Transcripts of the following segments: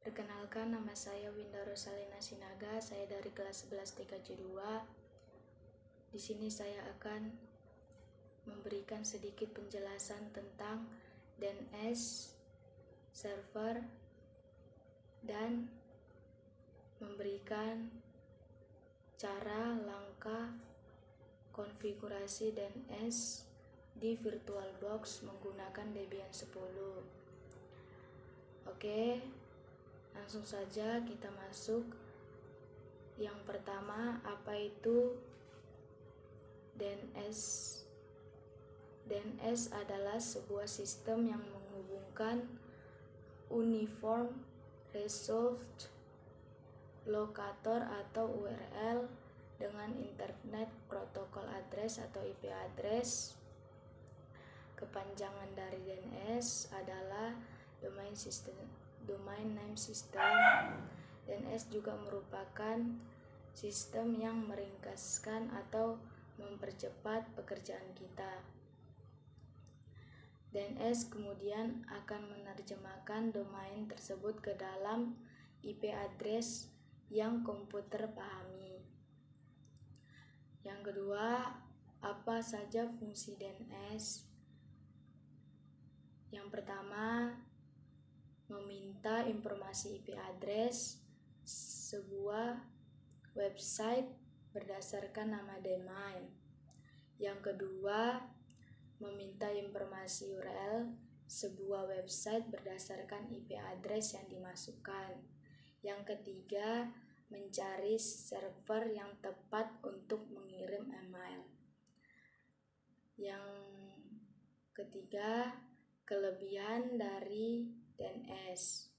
Perkenalkan, nama saya Winda Rosalina Sinaga. Saya dari kelas 11 TKJ 2. Di sini saya akan memberikan sedikit penjelasan tentang DNS server dan memberikan cara langkah konfigurasi DNS di VirtualBox menggunakan Debian 10. Oke, langsung saja kita masuk. Yang pertama, apa itu DNS? DNS adalah sebuah sistem yang menghubungkan Uniform Resolved Locator atau URL dengan Internet Protocol Address atau IP address. Kepanjangan dari DNS adalah Domain Name System. DNS juga merupakan sistem yang meringkaskan atau mempercepat pekerjaan kita. DNS kemudian akan menerjemahkan domain tersebut ke dalam IP address yang komputer pahami. Yang kedua, apa saja fungsi DNS? Yang pertama, meminta informasi IP address sebuah website berdasarkan nama domain. Yang kedua, meminta informasi URL sebuah website berdasarkan IP address yang dimasukkan. Yang ketiga, mencari server yang tepat untuk mengirim email. Yang ketiga, kelebihan dari DNS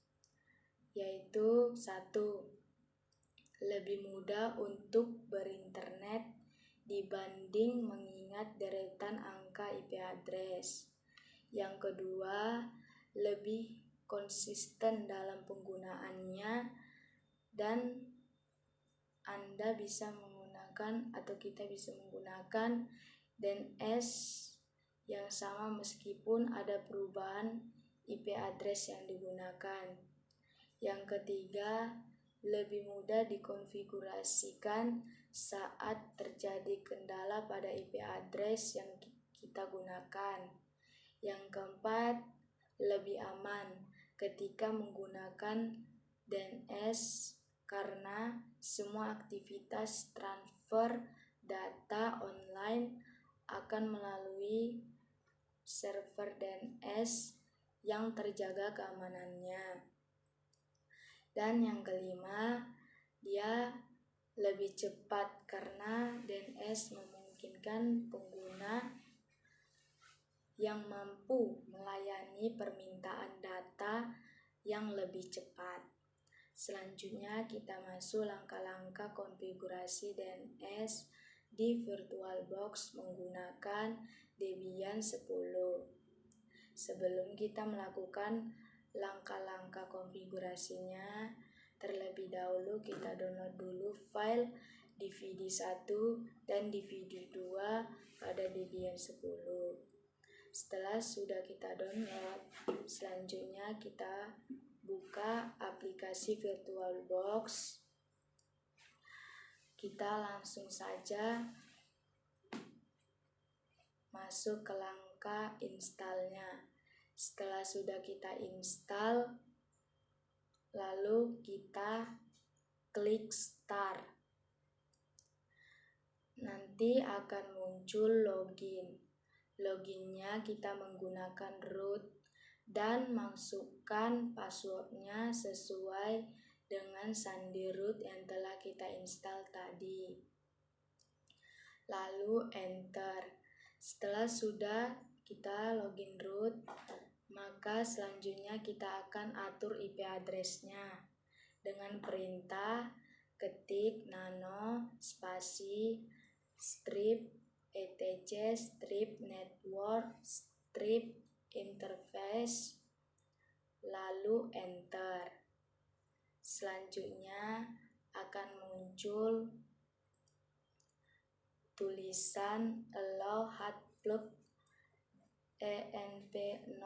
yaitu 1. Lebih mudah untuk berinternet dibanding mengingat deretan angka IP address. Yang kedua, lebih konsisten dalam penggunaannya dan Anda bisa menggunakan atau kita bisa menggunakan DNS yang sama meskipun ada perubahan IP address yang digunakan. Yang ketiga, lebih mudah dikonfigurasikan saat terjadi kendala pada IP address yang kita gunakan. Yang keempat, lebih aman ketika menggunakan DNS karena semua aktivitas transfer data online akan melalui server DNS yang terjaga keamanannya. Dan yang kelima, dia lebih cepat karena DNS memungkinkan pengguna yang mampu melayani permintaan data yang lebih cepat. Selanjutnya kita masuk langkah-langkah konfigurasi DNS di VirtualBox menggunakan Debian 10. Sebelum kita melakukan langkah-langkah konfigurasinya, terlebih dahulu kita download dulu file DVD1 dan DVD2 pada Debian 10. Setelah sudah kita download, selanjutnya kita buka aplikasi VirtualBox. Kita langsung saja masuk ke langkah installnya. Setelah sudah kita install, lalu kita klik start. Nanti akan muncul login. Loginnya kita menggunakan root dan masukkan passwordnya sesuai dengan sandi root yang telah kita install tadi. Lalu enter. Setelah sudah kita login root, maka selanjutnya kita akan atur IP address-nya dengan perintah ketik nano spasi strip etc strip network strip interface lalu enter. Selanjutnya akan muncul tulisan allow hot plug ENP0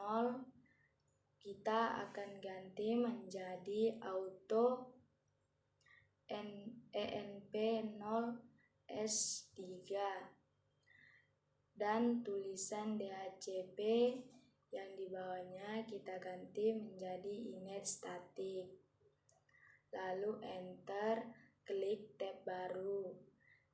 kita akan ganti menjadi auto ENP0S3 dan tulisan DHCP yang di bawahnya kita ganti menjadi init static. Lalu enter, klik tab baru.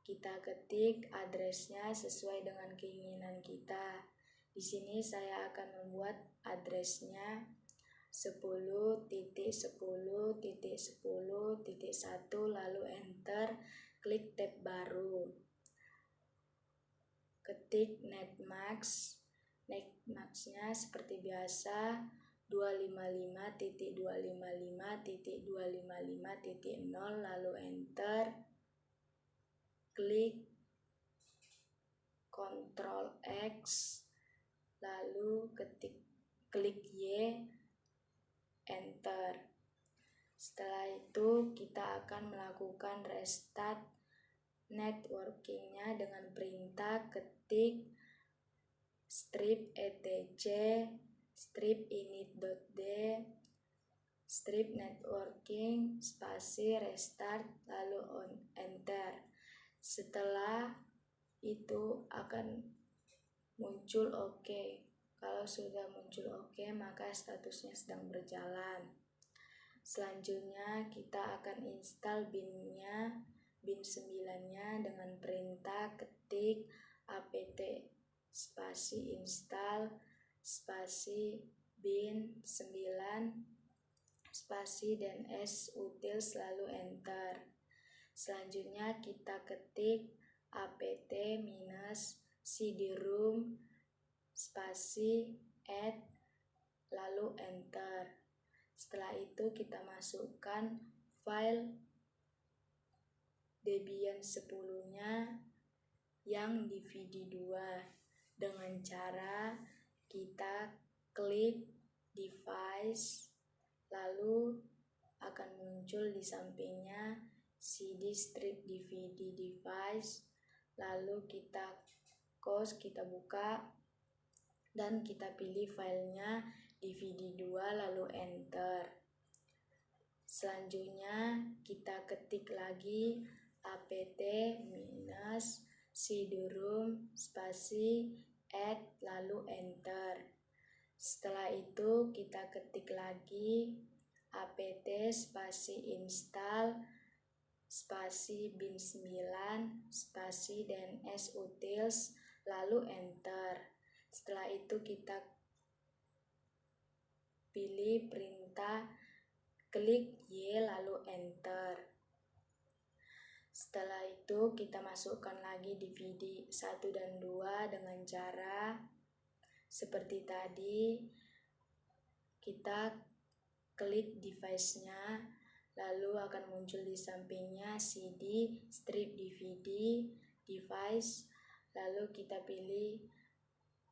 Kita ketik addressnya sesuai dengan keinginan kita. Di sini saya akan membuat addressnya 10.10.10.1 lalu enter, klik tab baru. Ketik netmask. Netmasknya seperti biasa 255.255.255.0 lalu enter, klik Ctrl X lalu klik Y, enter. Setelah itu kita akan melakukan restart networkingnya dengan perintah ketik strip etc strip init.d strip networking spasi restart lalu enter. Setelah itu akan muncul OK. Kalau sudah muncul OK, maka statusnya sedang berjalan. Selanjutnya kita akan install bin-nya, bin 9-nya dengan perintah ketik apt spasi install spasi bin 9 spasi dan s-utils lalu enter. Selanjutnya kita ketik apt-cd-rom spasi add lalu enter. Setelah itu kita masukkan file Debian 10-nya yang DVD2 dengan cara kita klik device lalu akan muncul di sampingnya CD strip DVD device, lalu kita buka dan kita pilih filenya DVD2 lalu enter. Selanjutnya kita ketik lagi apt-cd-rom spasi add lalu enter. Setelah itu kita ketik lagi apt spasi install spasi bin 9 spasi dan s-utils lalu enter. Setelah itu kita pilih perintah klik Y lalu enter. Setelah itu kita masukkan lagi DVD 1 dan 2 dengan cara seperti tadi. Kita klik device-nya lalu akan muncul di sampingnya CD strip DVD device, lalu kita pilih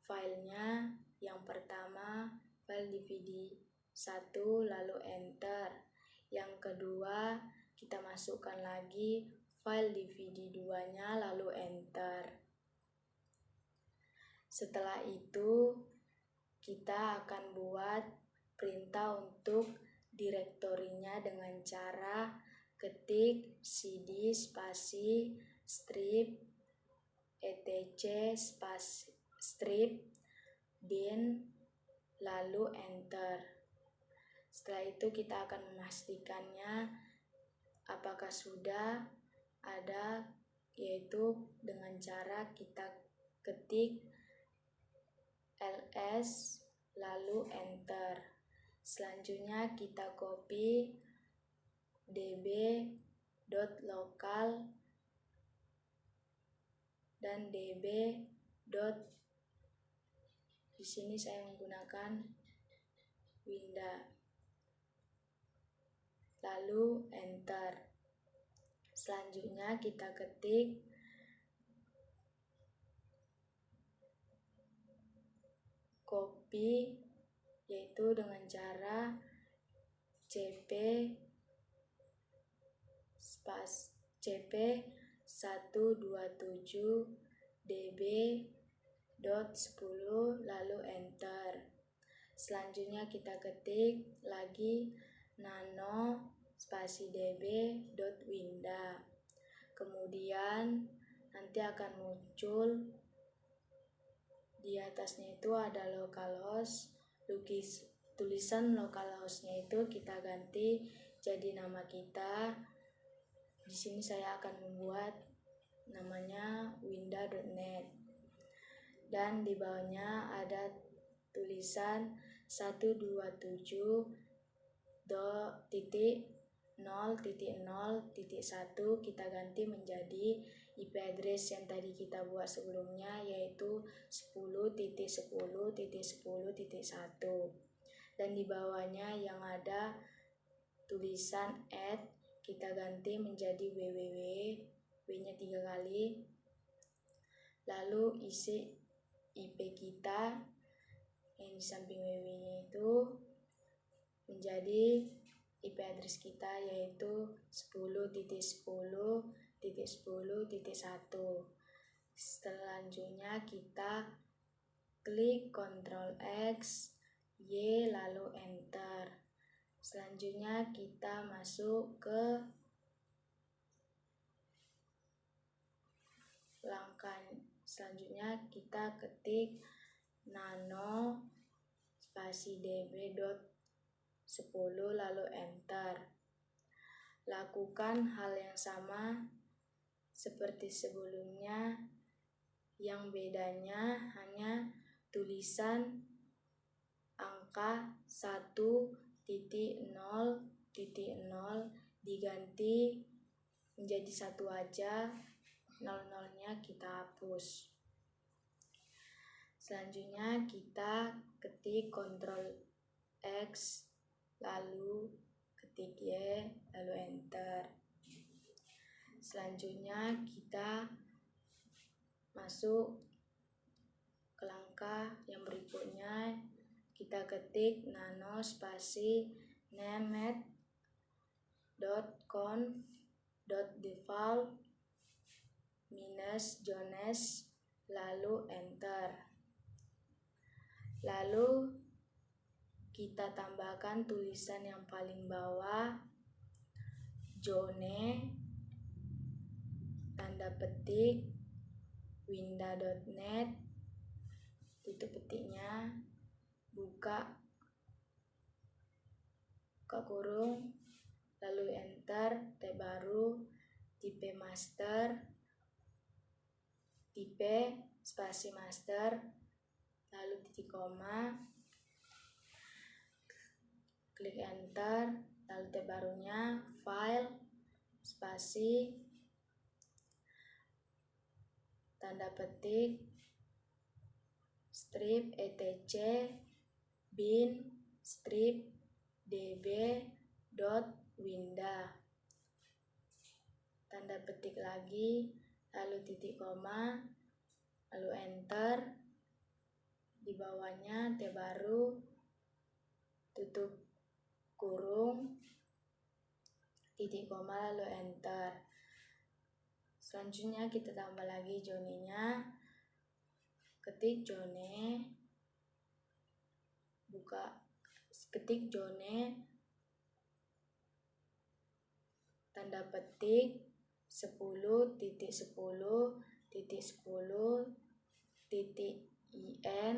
filenya. Yang pertama file DVD 1 lalu enter. Yang kedua kita masukkan lagi file DVD 2-nya lalu enter. Setelah itu kita akan buat perintah untuk direktorinya dengan cara ketik cd spasi strip etc spasi strip bin lalu enter. Setelah itu kita akan memastikannya apakah sudah ada, yaitu dengan cara kita ketik ls lalu enter. Selanjutnya kita copy db.local dan db. Di sini saya menggunakan Winda. Lalu enter. Selanjutnya kita ketik copy, yaitu dengan cara cp 127 db.10 lalu enter. Selanjutnya kita ketik lagi nano spasi db.winda. Kemudian nanti akan muncul di atasnya itu ada localhost. Tulisan localhostnya itu kita ganti jadi nama kita. Di sini saya akan membuat namanya winda.net, dan di bawahnya ada tulisan 127.0.0.1 kita ganti menjadi IP address yang tadi kita buat sebelumnya, yaitu 10.10.10.1, dan di bawahnya yang ada tulisan add kita ganti menjadi www, w-nya 3 kali, lalu isi IP kita yang di samping www-nya itu menjadi IP address kita, yaitu 10.10.10.1. Selanjutnya kita klik Ctrl X, Y, lalu enter. Selanjutnya kita masuk ke langkah selanjutnya, kita ketik nano spasi db.10 lalu enter. Lakukan hal yang sama seperti sebelumnya, yang bedanya hanya tulisan angka 1.0.0 diganti menjadi 1 aja, 00-nya kita hapus. Selanjutnya kita ketik Ctrl X, lalu ketik Y, lalu enter. Selanjutnya kita masuk ke langkah yang berikutnya, kita ketik nano spasi named.conf.default -jones lalu enter. Lalu kita tambahkan tulisan yang paling bawah, jone tanda petik winda.net tutup petiknya, buka kurung, lalu enter, tab baru, tipe master, tipe spasi master, lalu titik koma, klik enter, lalu tab barunya file spasi tanda petik strip etc bin strip db.winda tanda petik lagi, lalu titik koma, lalu enter. Di bawahnya tab baru, tutup kurung, titik koma, lalu enter. Selanjutnya kita tambah lagi jone-nya, ketik jone, buka, ketik jone tanda petik 10.10.10.in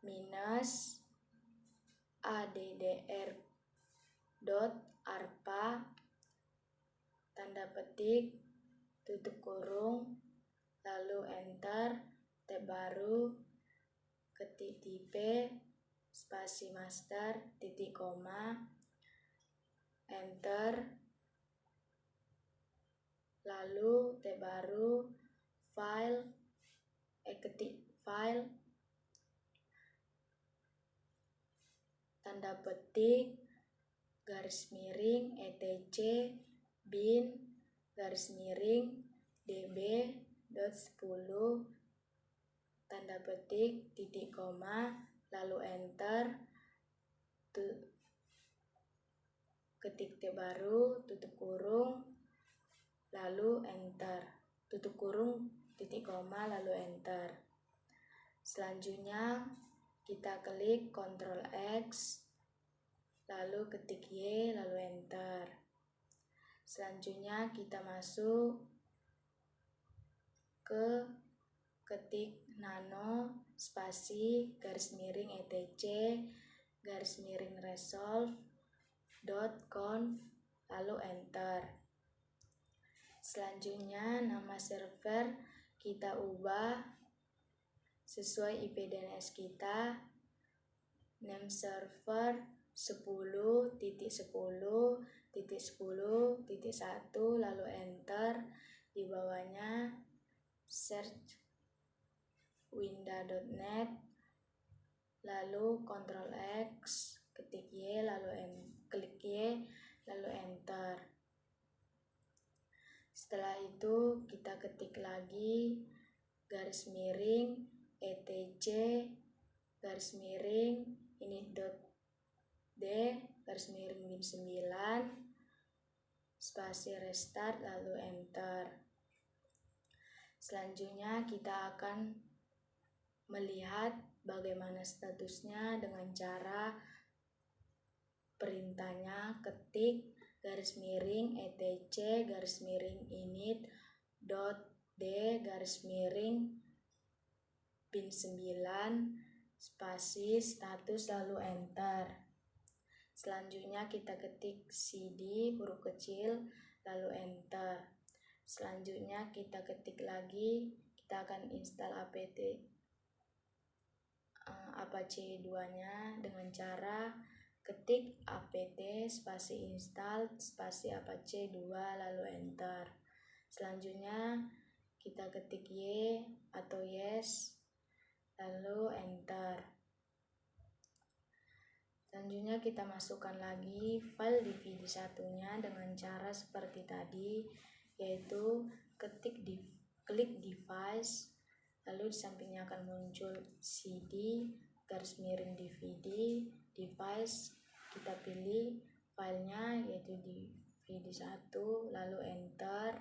minus addr.arpa tanda petik tutup kurung, lalu enter, tab baru, ketik tipe spasi master titik koma, enter, lalu tab baru, file, ketik file tanda petik garis miring etc bin garis miring db.10 tanda petik titik koma, lalu enter, ketik tab baru, tutup kurung, lalu enter, tutup kurung, titik koma, lalu enter. Selanjutnya kita klik Ctrl X, lalu ketik Y, lalu enter. Selanjutnya kita masuk ke ketik nano spasi garis miring etc garis miring resolve.conf, lalu enter. Selanjutnya nama server kita ubah sesuai IP DNS kita, name server 10.10.10.1, lalu enter. Di bawahnya search winda.net, lalu Ctrl X, ketik Y, klik Y, lalu enter. Setelah itu kita ketik lagi garis miring etc garis miring init.d garis miring bin9 spasi restart, lalu enter. Selanjutnya kita akan melihat bagaimana statusnya dengan cara perintahnya ketik garis miring etc garis miring init.d garis miring bin9 spasi status, lalu enter. Selanjutnya kita ketik cd huruf kecil, lalu enter. Selanjutnya kita ketik lagi, kita akan install apache 2-nya dengan cara ketik apt spasi install spasi apache 2, lalu enter. Selanjutnya kita ketik y atau yes, lalu enter. Selanjutnya kita masukkan lagi file DVD satunya dengan cara seperti tadi, yaitu klik device, lalu di sampingnya akan muncul CD garis miring DVD device, kita pilih filenya yaitu DVD1, lalu enter.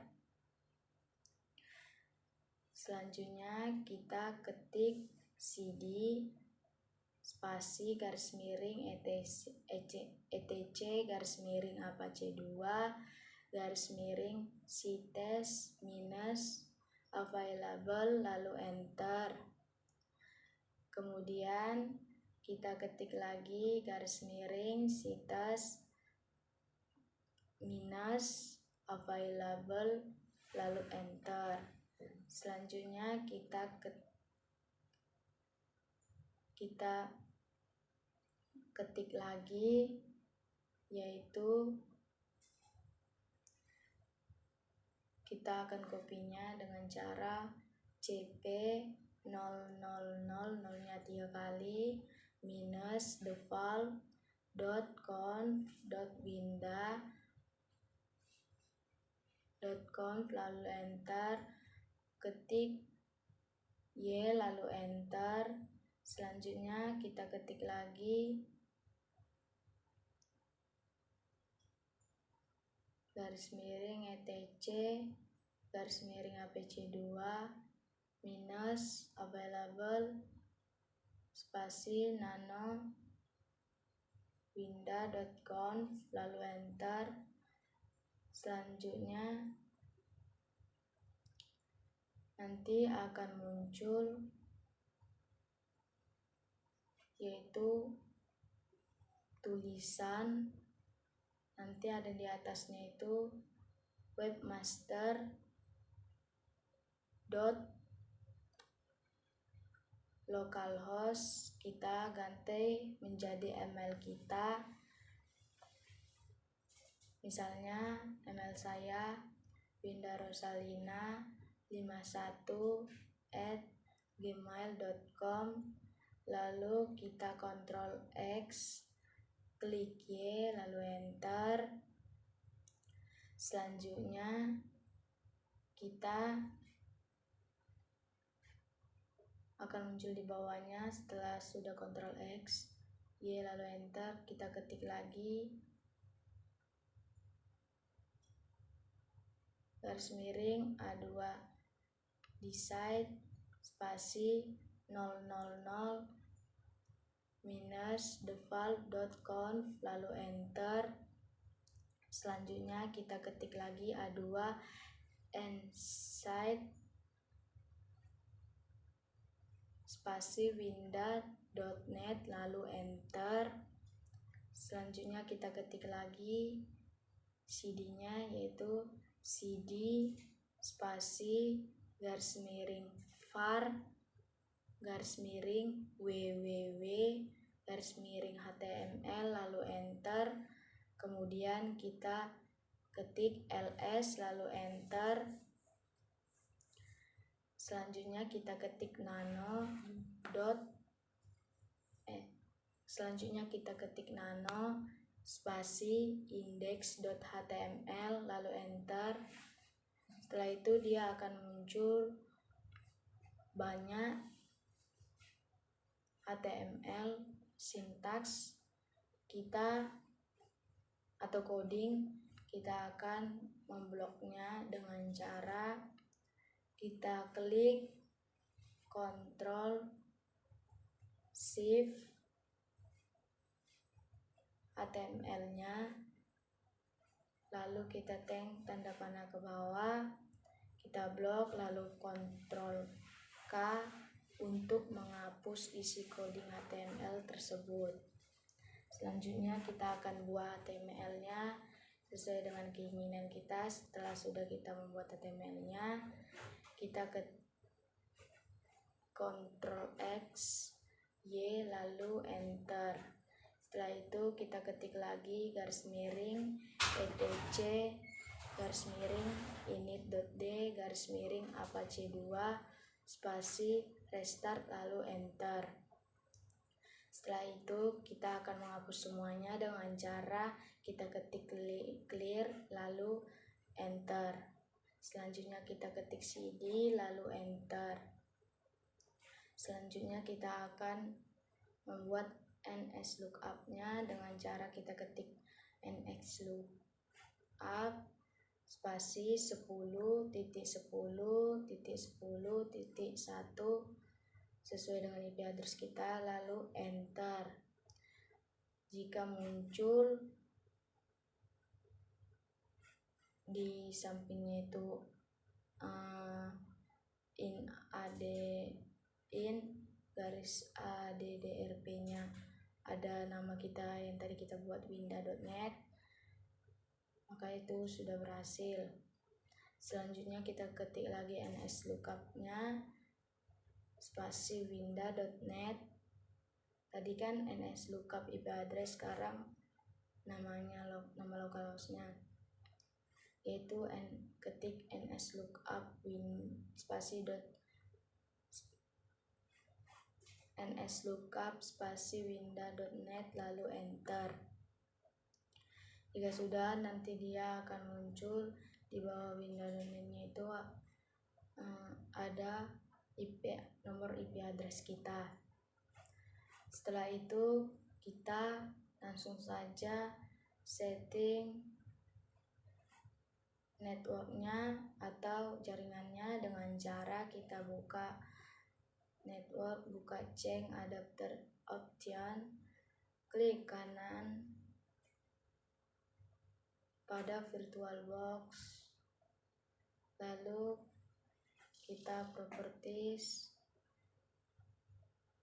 Selanjutnya kita ketik CD spasi garis miring etc garis miring apache 2 garis miring ctest minus available, lalu enter. Kemudian kita ketik lagi garis miring ctest minus available, lalu enter. Selanjutnya kita ketik lagi, yaitu kita akan kopinya dengan cara cp 000-nya 3 kali minus default.conf.winda.conf, lalu enter. Ketik y, lalu enter. Selanjutnya kita ketik lagi garis miring etc garis miring apache 2 minus available spasi nano winda.conf, lalu enter. Selanjutnya nanti akan muncul yaitu tulisan, nanti ada di atasnya itu webmaster.localhost, kita ganti menjadi email kita. Misalnya email saya windarosalina51@gmail.com, lalu kita Ctrl X, klik Y, lalu enter. Selanjutnya kita akan muncul di bawahnya setelah sudah Ctrl X, Y, lalu enter. Kita ketik lagi garis miring A2 di site spasi 000 minus default.conf lalu enter. Selanjutnya kita ketik lagi A2 nsite spasi winda.net lalu enter. Selanjutnya kita ketik lagi cd-nya, yaitu cd spasi garis miring var garis miring www garis miring html lalu enter. Kemudian kita ketik ls lalu enter. Selanjutnya kita ketik nano spasi index.html lalu enter. Setelah itu dia akan muncul banyak HTML sintaks kita atau coding. Kita akan membloknya dengan cara kita klik Ctrl Shift HTML-nya, lalu kita tanda panah ke bawah, kita blok, lalu Ctrl K untuk menghapus isi coding HTML tersebut. Selanjutnya kita akan buat HTML-nya sesuai dengan keinginan kita. Setelah sudah kita membuat HTML-nya, kita ke Ctrl X Y lalu enter. Setelah itu kita ketik lagi garis miring etc garis miring init.d garis miring apache 2 spasi restart lalu enter. Setelah itu kita akan menghapus semuanya dengan cara kita ketik clear lalu enter. Selanjutnya kita ketik cd lalu enter. Selanjutnya kita akan membuat ns lookup-nya dengan cara kita ketik ns lookup spasi 10.10.10.1 sesuai dengan IP address kita lalu enter. Jika muncul di sampingnya itu in garis addrp-nya ada nama kita yang tadi kita buat winda.net, maka itu sudah berhasil. Selanjutnya kita ketik lagi ns lookup-nya spasi winda.net. Tadi kan ns lookup IP address, sekarang nama localhost-nya yaitu ketik ns lookup ns lookup spasi winda.net lalu enter. Jika sudah, nanti dia akan muncul di bawah winda.net-nya itu ada nomor IP address kita. Setelah itu kita langsung saja setting networknya atau jaringannya dengan cara kita buka network, buka change adapter option, klik kanan pada VirtualBox, lalu kita properties,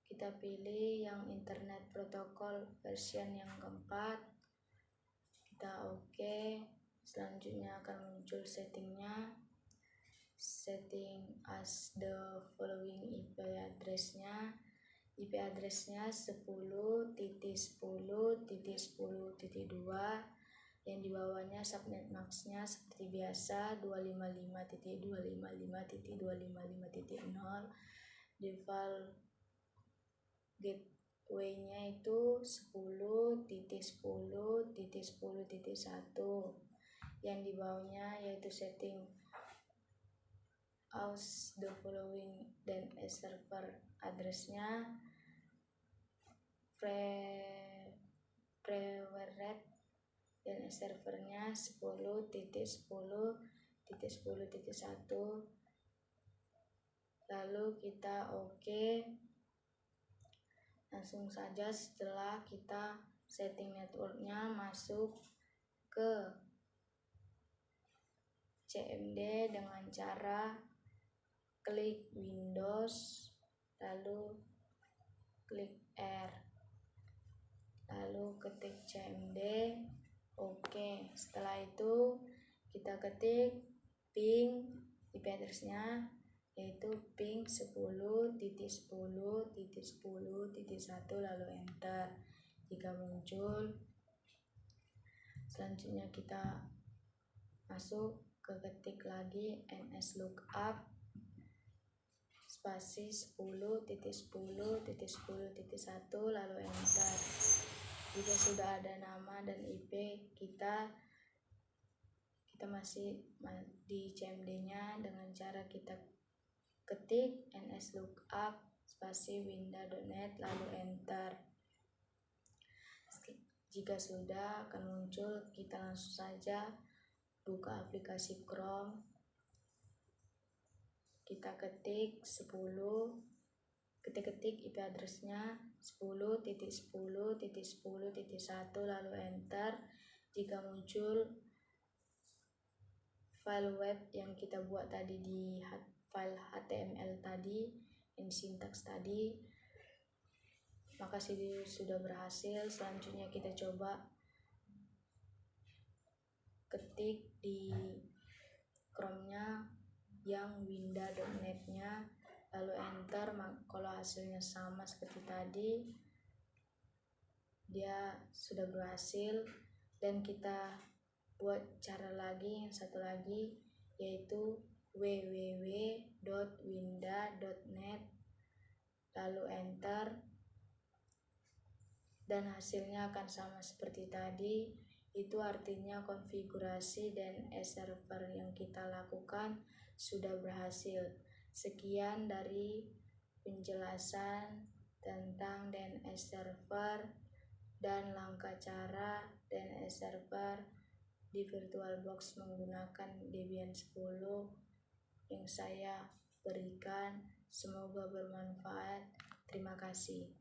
kita pilih yang internet protocol version yang keempat, kita oke. Selanjutnya akan muncul settingnya, setting as the following IP address-nya 10.10.10.2, yang di bawahnya subnet max-nya seperti biasa 255.255.255.0, default gateway-nya itu 10.10.10.1, yang di bawahnya yaitu setting as the following dan server address-nya preferred dan servernya 10.10.10.1, lalu kita oke. Langsung saja setelah kita setting networknya, masuk ke CMD dengan cara klik Windows, lalu klik R, lalu ketik CMD. Oke, setelah itu kita ketik ping IP address-nya, yaitu ping 10.10.10.1 lalu enter. Jika muncul, selanjutnya kita masuk ke ketik lagi nslookup spasi 10.10.10.1 lalu enter. Jika sudah ada nama dan IP kita masih di CMD-nya dengan cara kita ketik nslookup spasi winda.net lalu enter. Jika sudah akan muncul, kita langsung saja buka aplikasi Chrome. Kita ketik ketik IP address-nya 10.10.10.1 lalu enter. Jika muncul file web yang kita buat tadi di file HTML tadi, yang sintaks tadi, maka sudah berhasil. Selanjutnya kita coba ketik di Chrome-nya yang winda.net-nya lalu enter. Kalau hasilnya sama seperti tadi, dia sudah berhasil. Dan kita buat cara lagi, yang satu lagi, yaitu www.winda.net lalu enter, dan hasilnya akan sama seperti tadi. Itu artinya konfigurasi DNS server yang kita lakukan sudah berhasil. Sekian dari penjelasan tentang DNS server dan langkah cara DNS server di VirtualBox menggunakan Debian 10 yang saya berikan. Semoga bermanfaat. Terima kasih.